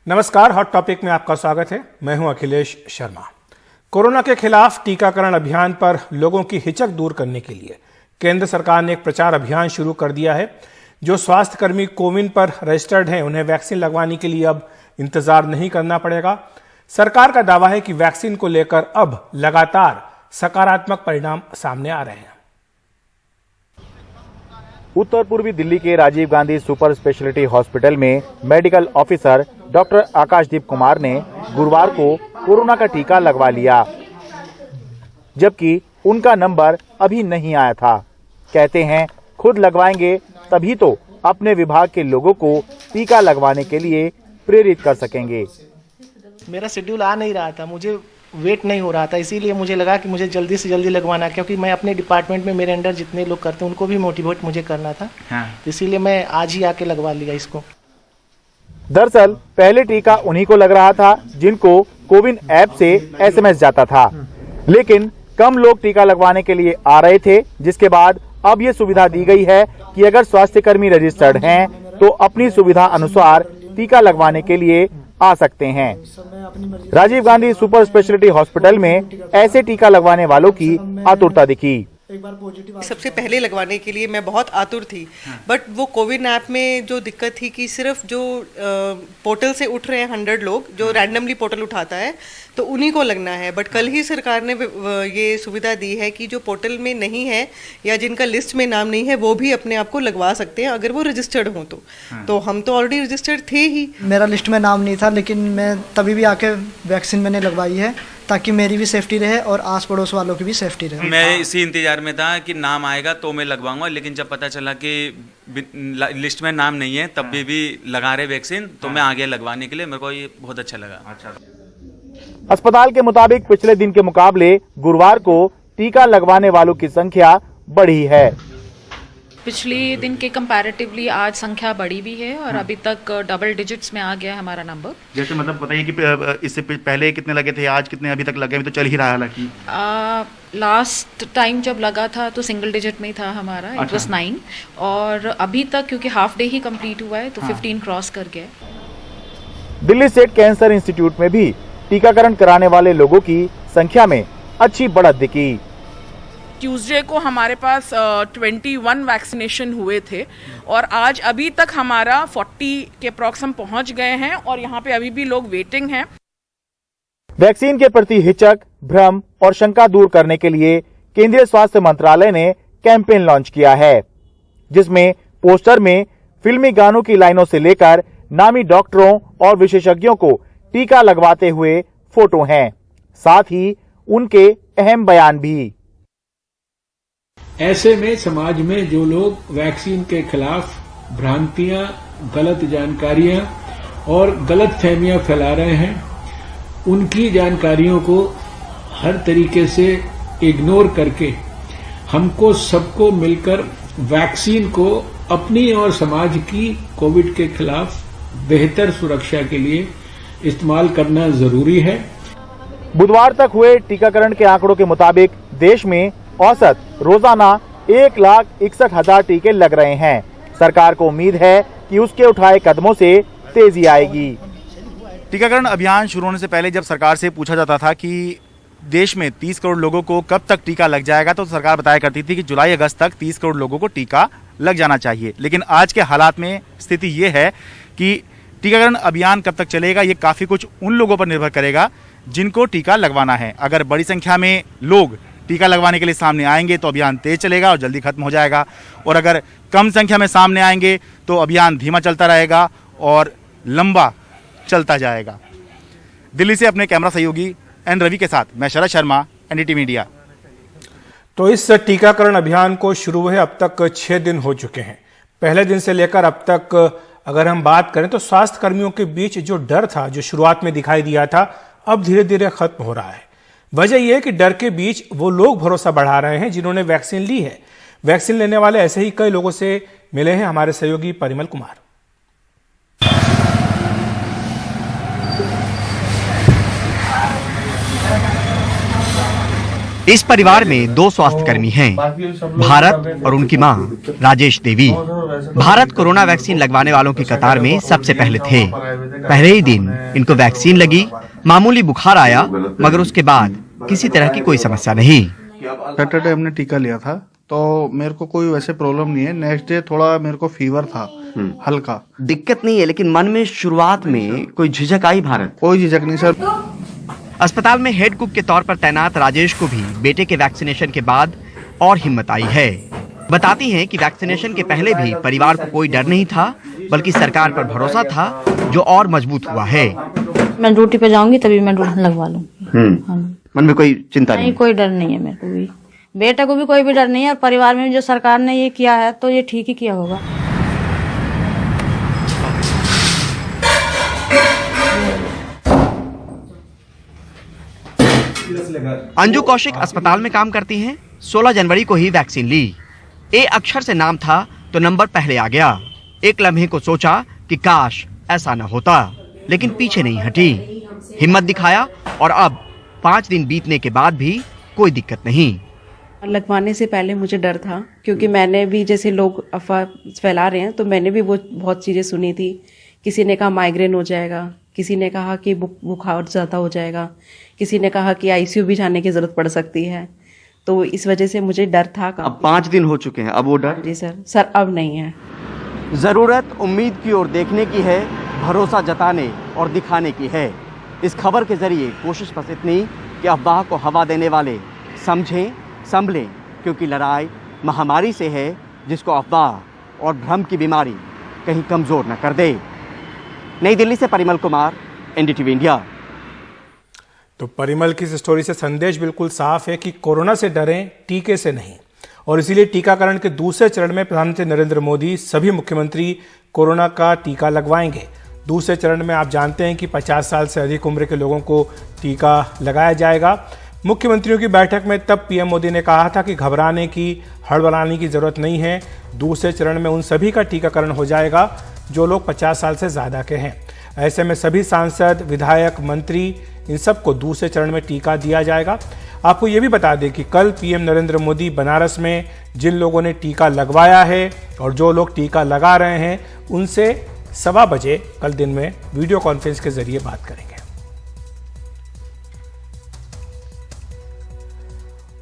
नमस्कार, hot topic में आपका स्वागत है। मैं हूं अखिलेश शर्मा। कोरोना के खिलाफ टीकाकरण अभियान पर लोगों की हिचक दूर करने के लिए केंद्र सरकार ने एक प्रचार अभियान शुरू कर दिया है। जो स्वास्थ्यकर्मी कोविन पर रजिस्टर्ड हैं, उन्हें वैक्सीन लगवाने के लिए अब इंतजार नहीं करना पड़ेगा। सरकार का दावा है कि वैक्सीन को लेकर अब लगातार सकारात्मक परिणाम सामने आ रहे हैं। उत्तर पूर्वी दिल्ली के Rajiv Gandhi super speciality hospital में medical officer doctor Akashdeep Kumar ने गुरुवार को कोरोना का टीका लगवा लिया, जबकि उनका नंबर अभी नहीं आया था। कहते हैं खुद लगवाएंगे तभी तो अपने विभाग के लोगों को टीका लगवाने के लिए प्रेरित कर सकेंगे। मेरा शेड्यूल आ नहीं रहा था, मुझे वेट नहीं हो रहा था, इसीलिए मुझे लगा कि मुझे जल्दी से जल्दी लगवाना, क्योंकि मैं अपने डिपार्टमेंट में मेरे अंडर जितने लोग करते हैं उनको भी मोटिवेट मुझे करना था। इसीलिए मैं आज ही आके लगवा लिया इसको। दरअसल पहले टीका उन्हीं को लग रहा था जिनको कोविन ऐप से एसएमएस जाता था, लेकिन कम लोग टीका लगवाने के लिए आ रहे थे, जिसके बाद अब ये सुविधा दी गई है कि अगर स्वास्थ्यकर्मी रजिस्टर्ड हैं तो अपनी सुविधा अनुसार टीका लगवाने के लिए आ सकते हैं। Rajiv Gandhi super speciality hospital में ऐसे टीका लगवाने वालों की आतुरता दिखी। सबसे पहले लगवाने के लिए मैं बहुत आतुर थी, बट वो कोविन ऐप में जो दिक्कत थी कि सिर्फ जो पोर्टल से उठ रहे हैं 100 लोग, जो रैंडमली पोर्टल उठाता है, तो उन्हीं को लगना है। बट कल ही सरकार ने ये सुविधा दी है कि जो पोर्टल में नहीं है या जिनका लिस्ट में नाम नहीं है वो भी अपने आप को लगवा सकते हैं अगर वो रजिस्टर्ड हों तो हम तो ऑलरेडी रजिस्टर्ड थे ही। मेरा लिस्ट में नाम नहीं था, लेकिन मैं तभी भी आके वैक्सीन मैंने लगवाई है ताकि मेरी भी सेफ्टी रहे और आस पड़ोस वालों की भी सेफ्टी रहे। मैं इसी इंतजार में था कि नाम आएगा तो मैं लगवाऊंगा, लेकिन जब पता चला कि लिस्ट में नाम नहीं है तब भी लगा रहे वैक्सीन, तो मैं आ गया लगवाने के लिए। मेरे को ये बहुत अच्छा लगा। अस्पताल के मुताबिक पिछले दिन के मुकाबले गुरुवार को टीका लगवाने वालों की संख्या बढ़ी है। पिछले दिन के कंपैरेटिवली आज संख्या बढ़ी भी है और अभी तक डबल डिजिट्स में आ गया है हमारा नंबर। जैसे मतलब बताइए कि इससे पहले कितने लगे थे, आज कितने अभी तक लगे? अभी तो चल ही रहा है हालांकि। लास्ट टाइम जब लगा था तो सिंगल डिजिट में ही था हमारा, इट वाज 9, और अभी तक क्योंकि हाफ डे ही कंप्लीट हुआ है तो 15 क्रॉस कर गया। दिल्ली स्टेट कैंसर इंस्टीट्यूट में भी टीकाकरण कराने वाले लोगों की संख्या में अच्छी बढ़त दिखी। ट्यूसडे को हमारे पास 21 वैक्सीनेशन हुए थे और आज अभी तक हमारा 40 के अप्रॉक्स हम पहुंच गए हैं और यहाँ पे अभी भी लोग वेटिंग हैं। वैक्सीन के प्रति हिचक, भ्रम और शंका दूर करने के लिए केंद्रीय स्वास्थ्य मंत्रालय ने कैंपेन लॉन्च किया है, जिसमें पोस्टर में फिल्मी गानों की लाइनों से लेकर नामी डॉक्टरों और विशेषज्ञों को टीका लगवाते हुए फोटो हैं, साथ ही उनके अहम बयान भी। ऐसे में समाज में जो लोग वैक्सीन के खिलाफ भ्रांतियां, गलत जानकारियां और गलत फहमियां फैला रहे हैं, उनकी जानकारियों को हर तरीके से इग्नोर करके हमको सबको मिलकर वैक्सीन को अपनी और समाज की कोविड के खिलाफ बेहतर सुरक्षा के लिए इस्तेमाल करना जरूरी है। बुधवार तक हुए टीकाकरण के आंकड़ों के मुताबिक देश में औसत रोजाना 1,61,000 टीके लग रहे हैं। सरकार को उम्मीद है कि उसके उठाए कदमों से तेजी आएगी। टीकाकरण अभियान शुरू होने से पहले जब सरकार से पूछा जाता था कि देश में 30 करोड़ लोगों को कब तक टीका लग जाएगा, तो सरकार बताया करती थी कि जुलाई अगस्त तक 30 करोड़ लोगों को टीका लग जाना चाहिए। लेकिन आज के हालात में स्थिति ये है कि टीकाकरण अभियान कब तक चलेगा, ये काफी कुछ उन लोगों पर निर्भर करेगा जिनको टीका लगवाना है। अगर बड़ी संख्या में लोग टीका लगवाने के लिए सामने आएंगे तो अभियान तेज चलेगा और जल्दी खत्म हो जाएगा, और अगर कम संख्या में सामने आएंगे तो अभियान धीमा चलता रहेगा और लंबा चलता जाएगा। दिल्ली से अपने कैमरा सहयोगी एन रवि के साथ मैं शरद शर्मा, एनडीटी मीडिया। तो इस टीकाकरण अभियान को शुरू हुए अब तक 6 दिन हो चुके हैं। पहले दिन से लेकर अब तक अगर हम बात करें तो स्वास्थ्य कर्मियों के बीच जो डर था, जो शुरुआत में दिखाई दिया था, अब धीरे धीरे खत्म हो रहा है। वजह यह है कि डर के बीच वो लोग भरोसा बढ़ा रहे हैं जिन्होंने वैक्सीन ली है। वैक्सीन लेने वाले ऐसे ही कई लोगों से मिले हैं हमारे सहयोगी परिमल कुमार। इस परिवार में 2 स्वास्थ्यकर्मी हैं, भारत और उनकी मां राजेश देवी। भारत कोरोना वैक्सीन लगवाने वालों की कतार में सबसे पहले थे। पहले ही दिन इनको वैक्सीन लगी, मामूली बुखार आया, मगर उसके बाद किसी तरह की कोई समस्या नहीं। सैटरडे हमने टीका लिया था तो मेरे को कोई वैसे प्रॉब्लम नहीं है। नेक्स्ट डे थोड़ा मेरे को फीवर था, हल्का। दिक्कत नहीं है, लेकिन मन में शुरुआत में कोई झिझक आई भारत? कोई झिझक नहीं सर। अस्पताल में हेड कुक के तौर पर तैनात राजेश को भी बेटे के वैक्सीनेशन के बाद और हिम्मत आई है। बताती हैं कि वैक्सीनेशन के पहले भी परिवार को कोई डर नहीं था, बल्कि सरकार पर भरोसा था, जो और मजबूत हुआ है। मैं ड्यूटी पे जाऊंगी तभी मैं लगवा लूंगी। मन में कोई चिंता नहीं, कोई डर नहीं है मेरे को भी, बेटे को भी कोई भी डर नहीं है, और परिवार में जो सरकार ने ये किया है तो ये ठीक ही किया होगा। अंजू कौशिक अस्पताल में काम करती हैं। 16 जनवरी को ही वैक्सीन ली। ए अक्षर से नाम था तो नंबर पहले आ गया। एक लम्हे को सोचा कि काश ऐसा न होता, लेकिन पीछे नहीं हटी, हिम्मत दिखाया, और अब 5 दिन बीतने के बाद भी कोई दिक्कत नहीं। लगवाने से पहले मुझे डर था, क्योंकि मैंने भी जैसे लोग अफवाह फैला रहे हैं तो मैंने भी वो बहुत चीज़ें सुनी थी। किसी ने कहा माइग्रेन हो जाएगा, किसी ने कहा कि बुखार ज़्यादा हो जाएगा, किसी ने कहा कि आईसीयू भी जाने की ज़रूरत पड़ सकती है। तो इस वजह से मुझे डर था। अब 5 दिन हो चुके हैं, अब वो डर? जी सर अब नहीं है। जरूरत उम्मीद की ओर देखने की है, भरोसा जताने और दिखाने की है। इस खबर के जरिए कोशिश बस इतनी कि अफवाह को हवा देने वाले समझें, संभलें, क्योंकि लड़ाई महामारी से है, जिसको अफवाह और भ्रम की बीमारी कहीं कमजोर न कर दे। नई दिल्ली से परिमल कुमार, एनडीटीवी इंडिया। तो परिमल की इस स्टोरी से संदेश बिल्कुल साफ है कि कोरोना से डरें, टीके से नहीं। और इसीलिए टीकाकरण के दूसरे चरण में प्रधानमंत्री नरेंद्र मोदी सभी मुख्यमंत्री कोरोना का टीका लगवाएंगे। दूसरे चरण में आप जानते हैं कि 50 साल से अधिक उम्र के लोगों को टीका लगाया जाएगा। मुख्यमंत्रियों की बैठक में तब पीएम मोदी ने कहा था कि घबराने की, हड़बड़ाने की जरूरत नहीं है। दूसरे चरण में उन सभी का टीकाकरण हो जाएगा जो लोग 50 साल से ज्यादा के हैं। ऐसे में सभी सांसद, विधायक, मंत्री, इन सबको दूसरे चरण में टीका दिया जाएगा। आपको ये भी बता दें कि कल पीएम नरेंद्र मोदी बनारस में जिन लोगों ने टीका लगवाया है और जो लोग टीका लगा रहे हैं, उनसे 1:15 बजे कल दिन में वीडियो कॉन्फ्रेंस के जरिए बात करेंगे।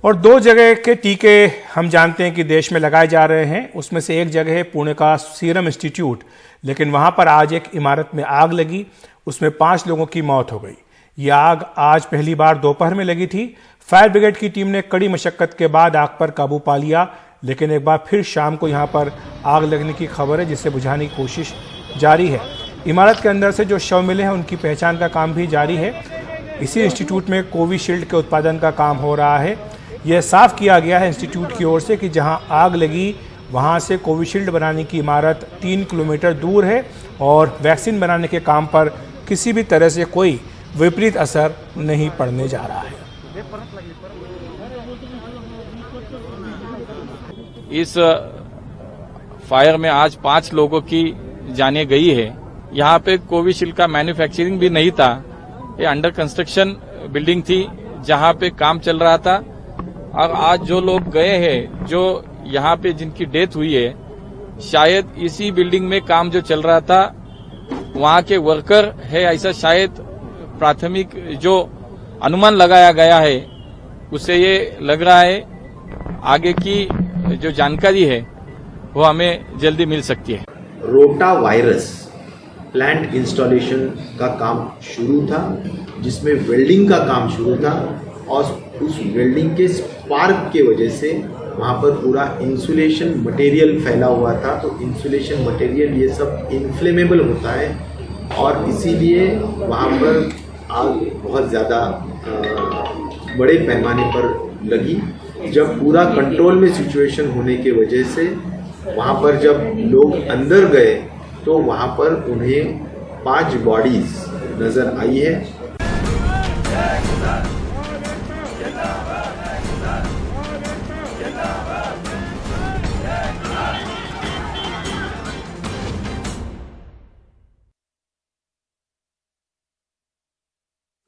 और 2 जगह के टीके हम जानते हैं कि देश में लगाए जा रहे हैं। उसमें से एक जगह है पुणे का सीरम इंस्टीट्यूट, लेकिन वहां पर आज एक इमारत में आग लगी, उसमें 5 लोगों की मौत हो गई। ये आग आज पहली बार दोपहर में लगी थी। फायर ब्रिगेड की टीम ने कड़ी मशक्कत के बाद आग पर काबू पा लिया, लेकिन एक बार फिर शाम को यहां पर आग लगने की खबर है, जिसे बुझाने की कोशिश जारी है। इमारत के अंदर से जो शव मिले हैं उनकी पहचान का काम भी जारी है। इसी इंस्टीट्यूट में कोविशील्ड के उत्पादन का काम हो रहा है। यह साफ किया गया है इंस्टीट्यूट की ओर से कि जहां आग लगी वहां से कोविशील्ड बनाने की इमारत 3 किलोमीटर दूर है और वैक्सीन बनाने के काम पर किसी भी तरह से कोई विपरीत असर नहीं पड़ने जा रहा है। इस फायर में आज 5 लोगों की जाने गई है। यहाँ पे कोविशील्ड का मैन्युफैक्चरिंग भी नहीं था। ये अंडर कंस्ट्रक्शन बिल्डिंग थी जहाँ पे काम चल रहा था। और आज जो लोग गए हैं, जो यहाँ पे जिनकी डेथ हुई है, शायद इसी बिल्डिंग में काम जो चल रहा था वहाँ के वर्कर है, ऐसा शायद प्राथमिक जो अनुमान लगाया गया है उससे ये लग रहा है। आगे की जो जानकारी है वो हमें जल्दी मिल सकती है। रोटा वायरस प्लांट इंस्टॉलेशन का काम शुरू था, जिसमें वेल्डिंग का काम शुरू था, और उस वेल्डिंग के स्पार्क के वजह से वहाँ पर पूरा इंसुलेशन मटेरियल फैला हुआ था। तो इंसुलेशन मटेरियल ये सब इन्फ्लेमेबल होता है और इसीलिए वहाँ पर आग बहुत ज़्यादा बड़े पैमाने पर लगी। जब पूरा कंट्रोल में सिचुएशन होने के वजह से वहाँ पर जब लोग अंदर गए तो वहाँ पर उन्हें 5 बॉडीज नज़र आई है।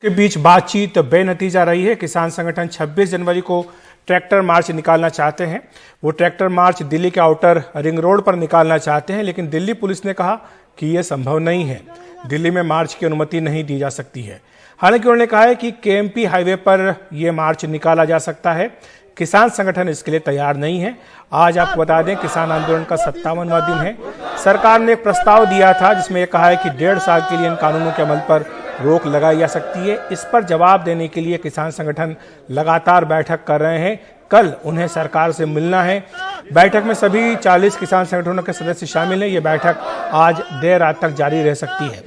के बीच बातचीत बेनतीजा रही है। किसान संगठन 26 जनवरी को ट्रैक्टर मार्च निकालना चाहते हैं। वो ट्रैक्टर मार्च दिल्ली के आउटर रिंग रोड पर निकालना चाहते हैं, लेकिन दिल्ली पुलिस ने कहा कि यह संभव नहीं है। दिल्ली में मार्च की अनुमति नहीं दी जा सकती है। हालांकि उन्होंने कहा है कि केएमपी हाईवे पर यह मार्च निकाला जा सकता है। किसान संगठन इसके लिए तैयार नहीं है। आज आपको बता दें, किसान आंदोलन का 57वां दिन है। सरकार ने एक प्रस्ताव दिया था जिसमें यह कहा है कि 1.5 साल के लिए इन कानूनों के अमल पर रोक लगाई जा सकती है। इस पर जवाब देने के लिए किसान संगठन लगातार बैठक कर रहे हैं। कल उन्हें सरकार से मिलना है। बैठक में सभी 40 किसान संगठनों के सदस्य शामिल हैं। ये बैठक आज देर रात तक जारी रह सकती है।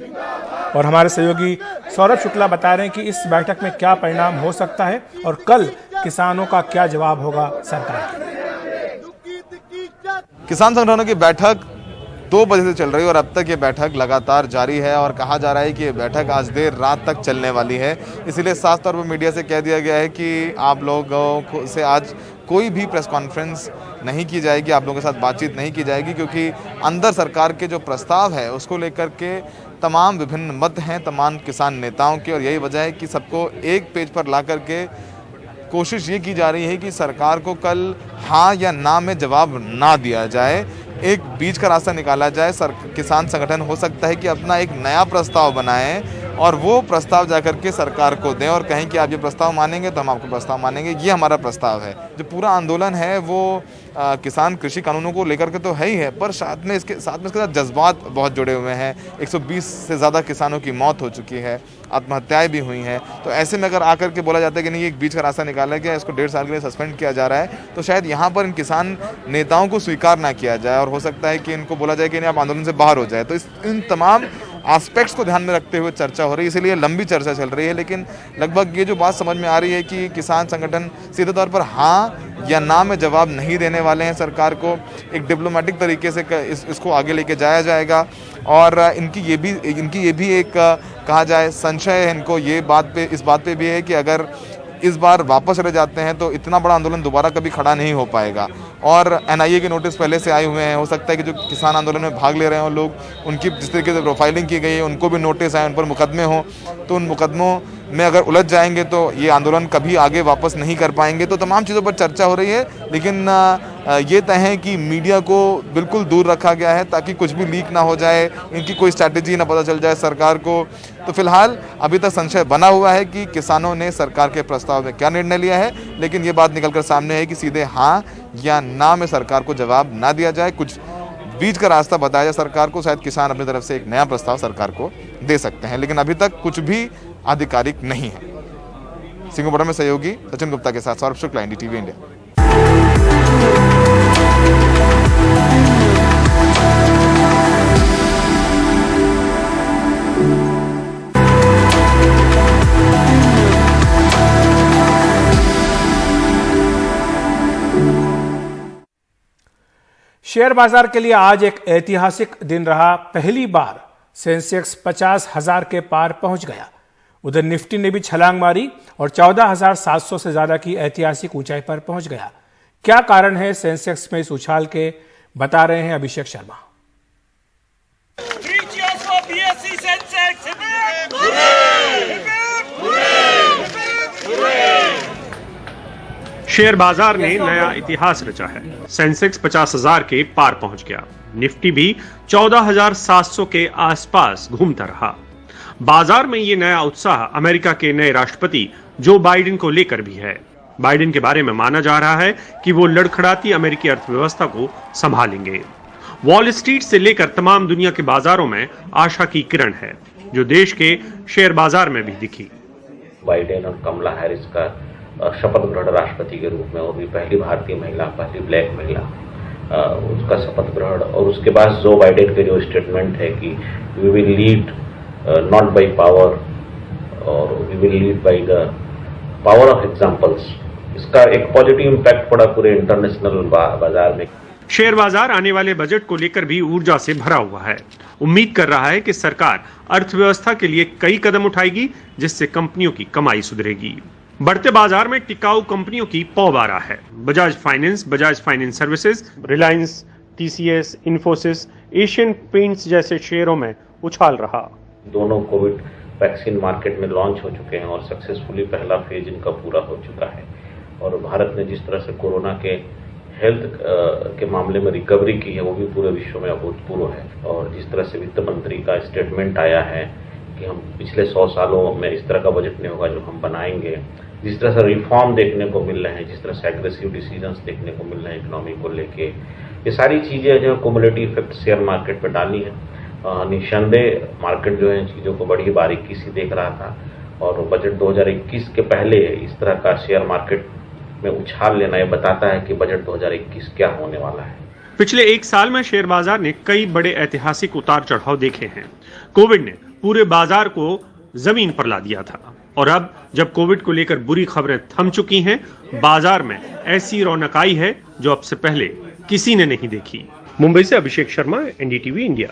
और हमारे सहयोगी सौरभ शुक्ला बता रहे हैं कि इस बैठक में क्या परिणाम हो सकता है और कल किसानों का क्या जवाब होगा सरकार के। किसान संगठनों की बैठक 2 बजे से चल रही है और अब तक ये बैठक लगातार जारी है और कहा जा रहा है कि ये बैठक आज देर रात तक चलने वाली है। इसीलिए साफ तौर पर मीडिया से कह दिया गया है कि आप लोगों से आज कोई भी प्रेस कॉन्फ्रेंस नहीं की जाएगी, आप लोगों के साथ बातचीत नहीं की जाएगी, क्योंकि अंदर सरकार के जो प्रस्ताव है उसको लेकर के तमाम विभिन्न मत हैं तमाम किसान नेताओं के, और यही वजह है कि सबको एक पेज पर ला करके कोशिश ये की जा रही है कि सरकार को कल हाँ या ना में जवाब ना दिया जाए, एक बीच का रास्ता निकाला जाए। किसान संगठन हो सकता है कि अपना एक नया प्रस्ताव बनाएं और वो प्रस्ताव जाकर के सरकार को दें और कहें कि आप ये प्रस्ताव मानेंगे तो हम आपको प्रस्ताव मानेंगे, ये हमारा प्रस्ताव है। जो पूरा आंदोलन है वो किसान कृषि कानूनों को लेकर के तो है ही है, पर साथ में इसके साथ जज्बात बहुत जुड़े हुए हैं। 120 से ज़्यादा किसानों की मौत हो चुकी है, आत्महत्याएं भी हुई हैं। तो ऐसे में अगर आकर के बोला जाता है कि नहीं एक बीच का रास्ता निकाला गया, इसको 1.5 साल के लिए सस्पेंड किया जा रहा है, तो शायद यहाँ पर इन किसान नेताओं को स्वीकार ना किया जाए और हो सकता है कि इनको बोला जाए कि नहीं आप आंदोलन से बाहर हो जाए। तो इन तमाम एस्पेक्ट्स को ध्यान में रखते हुए चर्चा हो रही है, इसीलिए लंबी चर्चा चल रही है। लेकिन लगभग ये जो बात समझ में आ रही है कि किसान संगठन सीधे तौर पर हाँ या ना में जवाब नहीं देने वाले हैं सरकार को। एक डिप्लोमेटिक तरीके से इसको आगे लेके जाया जाएगा और इनकी ये भी एक कहा जाए संशय है इनको इस बात पे भी है कि अगर इस बार वापस चले जाते हैं तो इतना बड़ा आंदोलन दोबारा कभी खड़ा नहीं हो पाएगा। और एनआईए के नोटिस पहले से आए हुए हैं, हो सकता है कि जो किसान आंदोलन में भाग ले रहे हैं लोग, उनकी जिस तरीके से प्रोफाइलिंग की गई है उनको भी नोटिस आए, उन पर मुकदमे हों, तो उन मुकदमों में अगर उलझ जाएंगे तो ये आंदोलन कभी आगे वापस नहीं कर पाएंगे। तो तमाम चीज़ों पर चर्चा हो रही है, लेकिन ये तय है कि मीडिया को बिल्कुल दूर रखा गया है ताकि कुछ भी लीक ना हो जाए, इनकी कोई स्ट्रैटेजी ना पता चल जाए सरकार को। तो फिलहाल अभी तक संशय बना हुआ है कि किसानों ने सरकार के प्रस्ताव में क्या निर्णय लिया है, लेकिन ये बात निकलकर सामने है कि सीधे हाँ या ना में सरकार को जवाब ना दिया जाए, कुछ बीच का रास्ता बताया जाए सरकार को। शायद किसान अपनी तरफ से एक नया प्रस्ताव सरकार को दे सकते हैं, लेकिन अभी तक कुछ भी आधिकारिक नहीं है। सिंगापुर में सहयोगी सचिन गुप्ता के साथ Saurabh Shukla, NDTV India. Share बाजार के लिए आज एक ऐतिहासिक दिन रहा। पहली बार सेंसेक्स 50,000 के पार पहुंच गया। उधर निफ्टी ने भी छलांग मारी और 14,700 से ज्यादा की ऐतिहासिक ऊंचाई पर पहुंच गया। क्या कारण है सेंसेक्स में इस उछाल के, बता रहे हैं अभिषेक शर्मा। शेयर बाजार ने नया इतिहास रचा है। सेंसेक्स 50,000 के पार पहुंच गया। निफ्टी भी 14,700 के आसपास घूमता रहा। बाजार में ये नया उत्साह अमेरिका के नए राष्ट्रपति जो बाइडेन को लेकर भी है। बाइडेन के बारे में माना जा रहा है कि वो लड़खड़ाती अमेरिकी अर्थव्यवस्था को संभालेंगे। वॉल स्ट्रीट से लेकर तमाम दुनिया के बाजारों में आशा की किरण है, जो देश के शेयर बाजार में भी दिखी। बाइडेन और कमला हैरिस का शपथ ग्रहण राष्ट्रपति के रूप में, वो भी पहली भारतीय महिला, पहली ब्लैक महिला, उसका शपथ ग्रहण, और उसके बाद जो बाइडेन के जो स्टेटमेंट है कि we will lead not by power और we will lead by the power of examples, इसका एक पॉजिटिव इम्पैक्ट पड़ा पूरे इंटरनेशनल बाजार में। शेयर बाजार आने वाले बजट को लेकर भी ऊर्जा से भरा हुआ है। उम्मीद कर रहा है कि सरकार अर्थव्यवस्था के लिए कई कदम उठाएगी, जिससे कंपनियों की कमाई सुधरेगी। बढ़ते बाजार में टिकाऊ कंपनियों की पौबारा है। Bajaj finance services, Reliance, TCS, Infosys, Asian paints जैसे शेयरों में उछाल रहा। दोनों कोविड वैक्सीन मार्केट में लॉन्च हो चुके हैं और सक्सेसफुली पहला फेज इनका पूरा हो चुका है। और भारत ने जिस तरह से कोरोना के हेल्थ के मामले में रिकवरी की है वो भी पूरे विश्व में अभूतपूर्व है। और जिस तरह से वित्त मंत्री का स्टेटमेंट आया है कि हम पिछले 100 सालों में इस तरह का बजट नहीं होगा जो हम बनाएंगे, जिस तरह से रिफॉर्म देखने को मिल रहे हैं, जिस तरह से एग्रेसिव डिसीजंस देखने को मिल रहे हैं इकोनॉमी को लेके, ये सारी चीज़ें जो कुमुलेटिव इफेक्ट शेयर मार्केट पर डाली है। निस्संदेह मार्केट जो है चीज़ों को बड़ी बारीकी से देख रहा था और बजट 2021 के पहले इस तरह का शेयर मार्केट में उछाल लेना ये बताता है कि बजट 2021 क्या होने वाला है। पिछले एक साल में शेयर बाजार ने कई बड़े ऐतिहासिक उतार चढ़ाव देखे हैं। कोविड ने पूरे बाजार को जमीन पर ला दिया था और अब जब कोविड को लेकर बुरी खबरें थम चुकी हैं, बाजार में ऐसी रौनक आई है जो अब से पहले किसी ने नहीं देखी। मुंबई से अभिषेक शर्मा, एनडीटीवी इंडिया।